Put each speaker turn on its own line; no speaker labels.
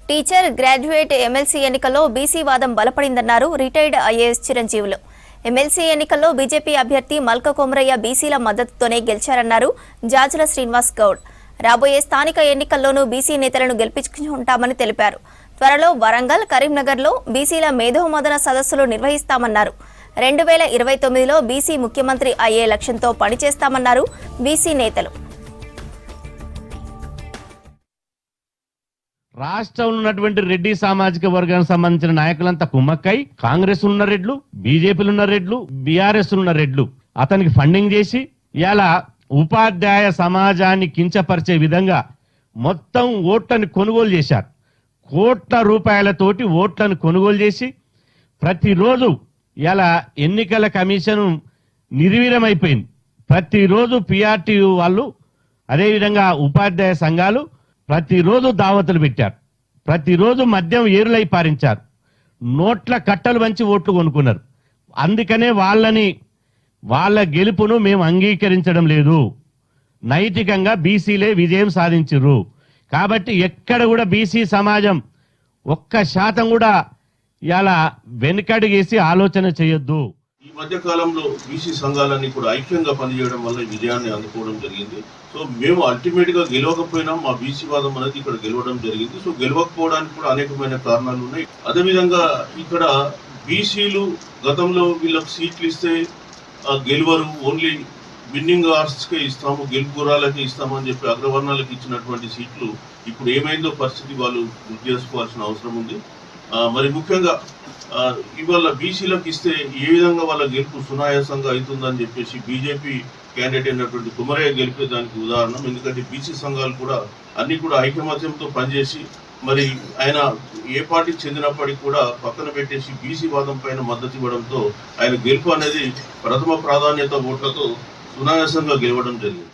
Teacher graduate MLC ఎన్నికల్లో BC వాదం బలపడిందన్నారు retired IAS చిరంజీవులు. MLC ఎన్నికల్లో బీజేపీ అభ్యర్థి మల్క కొమరయ్య బీసీల మద్దతుతోనే గెలిచారన్నారు జాజుల శ్రీనివాస్ గౌడ్. రాబోయే స్థానిక ఎన్నికల్లోనూ బీసీ నేతలను గెలిపించుకుంటామని తెలిపారు. త్వరలో వరంగల్, కరీంనగర్లో బీసీల మేధోమథన సదస్సులు నిర్వహిస్తామన్నారు. 2029లో బీసీ ముఖ్యమంత్రి అయ్యే లక్ష్యంతో పనిచేస్తామన్నారు బీసీ నేతలు.
రాష్ట్రంలో ఉన్నటువంటి రెడ్డి సామాజిక వర్గానికి సంబంధించిన నాయకులంతా కుమ్మక్కై కాంగ్రెస్ ఉన్న రెడ్లు, బీజేపీలు ఉన్న రెడ్లు, బీఆర్ఎస్ ఉన్న రెడ్లు అతనికి ఫండింగ్ చేసి ఇలా ఉపాధ్యాయ సమాజాన్ని కించపరిచే విధంగా మొత్తం ఓట్లను కొనుగోలు చేశారు. కోట్ల రూపాయలతోటి ఓట్లను కొనుగోలు చేసి ప్రతిరోజు ఇలా ఎన్నికల కమిషన్ నిర్వీర్యమైపోయింది. ప్రతిరోజు పిఆర్టీయూ వాళ్ళు అదేవిధంగా ఉపాధ్యాయ సంఘాలు ప్రతిరోజు దావతులు పెట్టారు. ప్రతిరోజు మద్యం ఏరులై పారించారు. నోట్ల కట్టలు వంచి ఓట్లు కొనుక్కున్నారు. అందుకనే వాళ్ళ గెలుపును మేము అంగీకరించడం లేదు. నైతికంగా బీసీలే విజయం సాధించారు. కాబట్టి ఎక్కడ కూడా బీసీ సమాజం 1% కూడా ఇలా వెనుకడుగేసి ఆలోచన చేయొద్దు.
ఈ మధ్య కాలంలో బీసీ సంఘాలన్నీ కూడా ఐక్యంగా పనిచేయడం వల్ల విజయాన్ని అందుకోవడం జరిగింది. సో మేము అల్టిమేట్ గా గెలవకపోయినా మా బీసీ వాదం అనేది ఇక్కడ గెలవడం జరిగింది. సో గెలవకపోవడానికి కూడా అనేకమైన కారణాలు ఉన్నాయి. అదేవిధంగా ఇక్కడ బీసీలు గతంలో వీళ్ళకి సీట్లు ఇస్తే గెలవరు, ఓన్లీ విన్నింగ్ ఆర్ట్స్కే ఇస్తాము, గెలుపు గుర్రాలకే ఇస్తామని చెప్పి అగ్రవర్ణాలకు ఇచ్చినటువంటి సీట్లు ఇప్పుడు ఏమైందో పరిస్థితి వాళ్ళు గుర్తు చేసుకోవాల్సిన అవసరం ఉంది. మరి ముఖ్యంగా ఇవాళ బీసీలకు ఇస్తే ఏ విధంగా వాళ్ళ గెలుపు సునాయాసంగా అవుతుందని చెప్పేసి బీజేపీ క్యాండిడేట్ అయినటువంటి కుమరయ్య గెలిపేదానికి ఉదాహరణ. ఎందుకంటే బీసీ సంఘాలు కూడా అన్ని కూడా ఐకమత్యంతో పనిచేసి మరి ఆయన ఏ పార్టీకి చెందినప్పటికీ కూడా పక్కన పెట్టేసి బీసీ వాదం పైన మద్దతు ఇవ్వడంతో ఆయన గెలుపు అనేది ప్రథమ ప్రాధాన్యత ఓట్లతో సునాయాసంగా గెలవడం జరిగింది.